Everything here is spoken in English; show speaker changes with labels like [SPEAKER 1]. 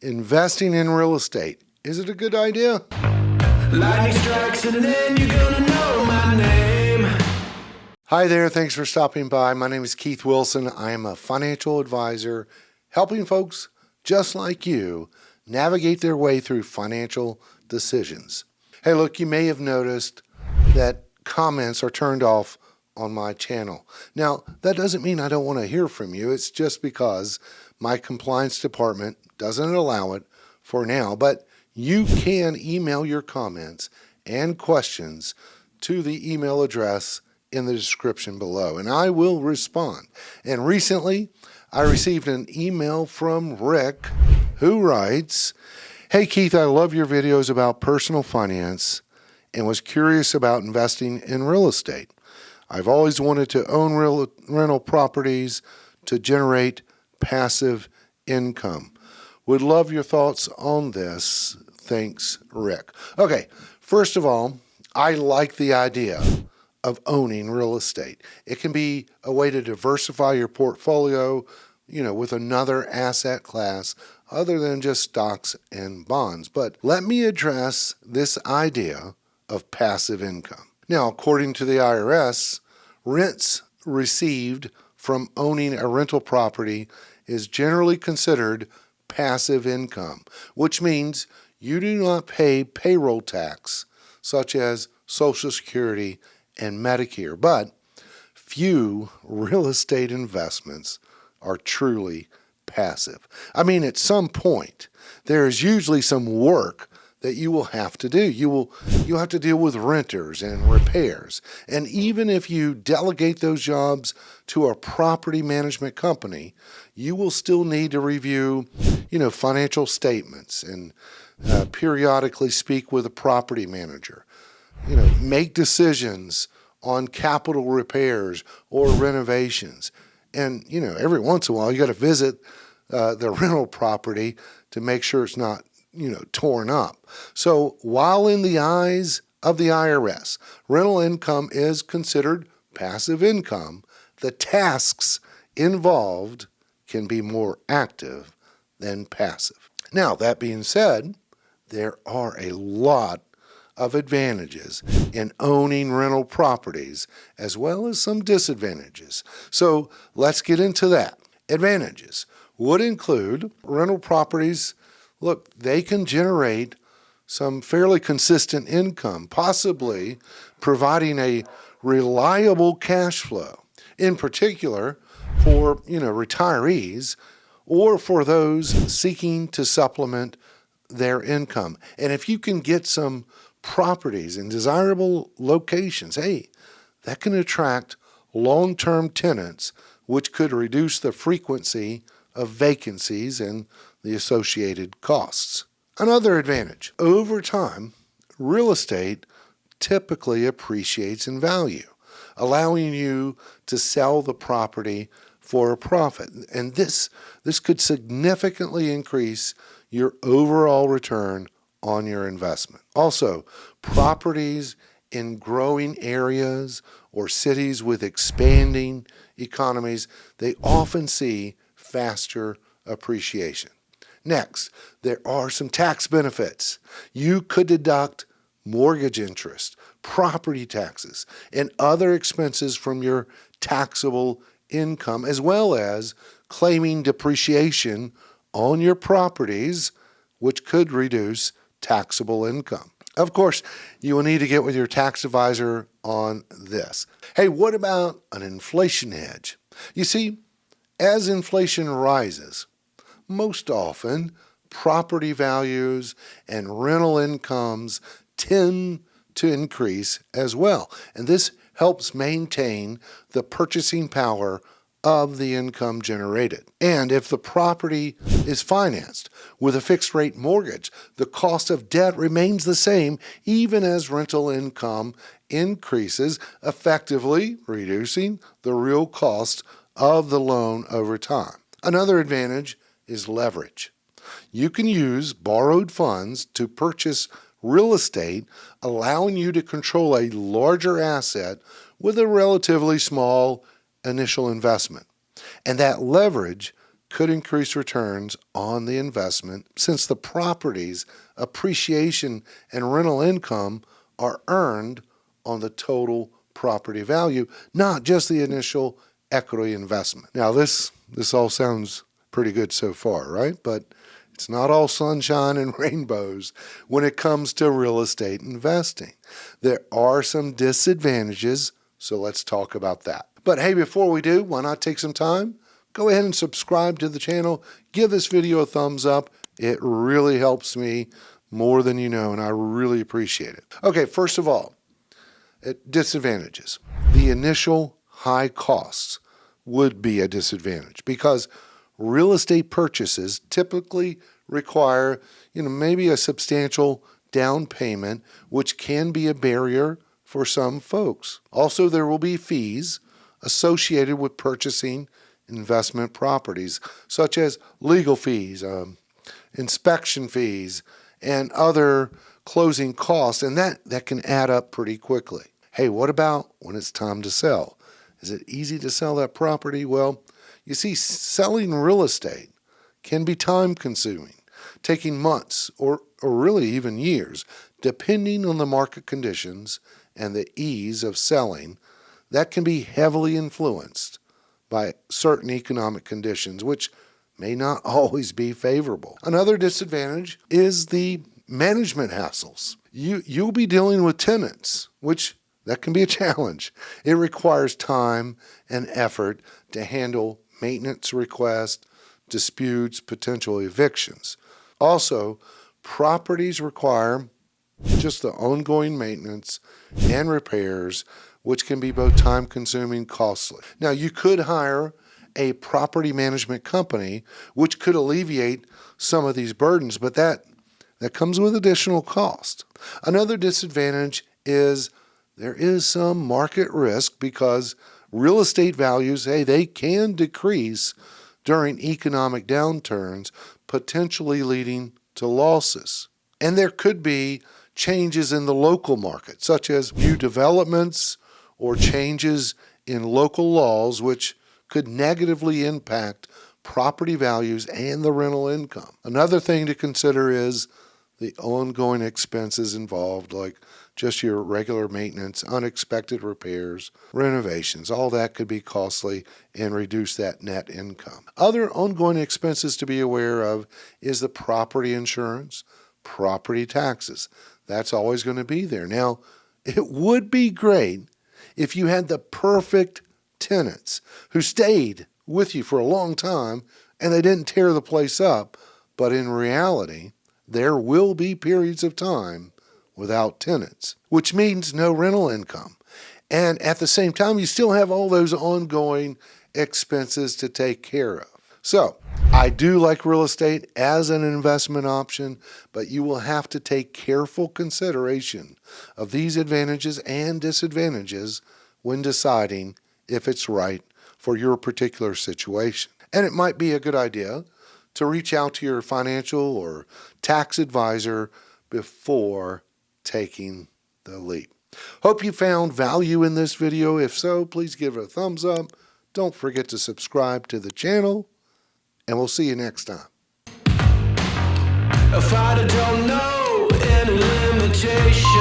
[SPEAKER 1] Investing in real estate, is it a good idea?
[SPEAKER 2] Lightning strikes and then you're gonna know my name.
[SPEAKER 1] Hi there, thanks for stopping by. My name is Keith Wilson. I am a financial advisor helping folks just like you navigate their way through financial decisions. Hey, look, you may have noticed that comments are turned off on my channel. Now, that doesn't mean I don't want to hear from you. It's just because my compliance department doesn't allow it for now, but you can email your comments and questions to the email address in the description below, and I will respond. And recently, I received an email from Rick who writes, "Hey Keith, I love your videos about personal finance and was curious about investing in real estate. I've always wanted to own rental properties to generate passive income. Would love your thoughts on this. Thanks, Rick." Okay, first of all, I like the idea of owning real estate. It can be a way to diversify your portfolio, with another asset class other than just stocks and bonds. But let me address this idea of passive income. Now, according to the IRS, rents received from owning a rental property is generally considered passive income, which means you do not pay payroll tax, such as Social Security and Medicare, but few real estate investments are truly passive. I mean, at some point, there is usually some work that you will have to do. You have to deal with renters and repairs. And even if you delegate those jobs to a property management company, you will still need to review, financial statements and periodically speak with a property manager. Make decisions on capital repairs or renovations. And, every once in a while, you got to visit the rental property to make sure it's not, torn up. So while in the eyes of the IRS, rental income is considered passive income, the tasks involved can be more active than passive. Now, that being said, there are a lot of advantages in owning rental properties, as well as some disadvantages. So let's get into that. Advantages would include rental properties. Look, they can generate some fairly consistent income, possibly providing a reliable cash flow, in particular for, retirees or for those seeking to supplement their income. And if you can get some properties in desirable locations, hey, that can attract long-term tenants, which could reduce the frequency of vacancies and the associated costs. Another advantage, over time, real estate typically appreciates in value, allowing you to sell the property for a profit. And this could significantly increase your overall return on your investment. Also, properties in growing areas or cities with expanding economies, they often see faster appreciation. Next, there are some tax benefits. You could deduct mortgage interest, property taxes, and other expenses from your taxable income, as well as claiming depreciation on your properties, which could reduce taxable income. Of course, you will need to get with your tax advisor on this. Hey, what about an inflation hedge? You see, as inflation rises, most often property values and rental incomes tend to increase as well. And this helps maintain the purchasing power of the income generated. And if the property is financed with a fixed rate mortgage, the cost of debt remains the same even as rental income increases, effectively reducing the real cost of the loan over time. Another advantage is leverage. You can use borrowed funds to purchase real estate, allowing you to control a larger asset with a relatively small initial investment. And that leverage could increase returns on the investment since the property's appreciation and rental income are earned on the total property value, not just the initial equity investment. Now, this all sounds pretty good so far, right? But it's not all sunshine and rainbows when it comes to real estate investing. There are some disadvantages, so let's talk about that. But hey, before we do, why not take some time? Go ahead and subscribe to the channel. Give this video a thumbs up. It really helps me more than you know, and I really appreciate it. Okay, first of all, disadvantages. The initial high costs would be a disadvantage because real estate purchases typically require, maybe a substantial down payment, which can be a barrier for some folks. Also, there will be fees associated with purchasing investment properties, such as legal fees, inspection fees, and other closing costs, and that can add up pretty quickly. Hey, what about when it's time to sell? Is it easy to sell that property? Well, you see, selling real estate can be time-consuming, taking months or really even years, depending on the market conditions and the ease of selling. That can be heavily influenced by certain economic conditions, which may not always be favorable. Another disadvantage is the management hassles. You'll be dealing with tenants, which that can be a challenge. It requires time and effort to handle maintenance requests, disputes, potential evictions. Also, properties require just the ongoing maintenance and repairs, which can be both time-consuming and costly. Now, you could hire a property management company, which could alleviate some of these burdens, but that comes with additional cost. Another disadvantage is there is some market risk because real estate values, they can decrease during economic downturns, potentially leading to losses. And there could be changes in the local market, such as new developments or changes in local laws, which could negatively impact property values and the rental income. Another thing to consider is the ongoing expenses involved, like just your regular maintenance, unexpected repairs, renovations. All that could be costly and reduce that net income. Other ongoing expenses to be aware of is the property insurance, property taxes. That's always going to be there. Now, it would be great if you had the perfect tenants who stayed with you for a long time and they didn't tear the place up, but in reality, there will be periods of time without tenants, which means no rental income. And at the same time, you still have all those ongoing expenses to take care of. So I do like real estate as an investment option, but you will have to take careful consideration of these advantages and disadvantages when deciding if it's right for your particular situation. And it might be a good idea to reach out to your financial or tax advisor before taking the leap. Hope you found value in this video. If so, please give it a thumbs up. Don't forget to subscribe to the channel, and we'll see you next time.
[SPEAKER 2] If I don't know any limitations.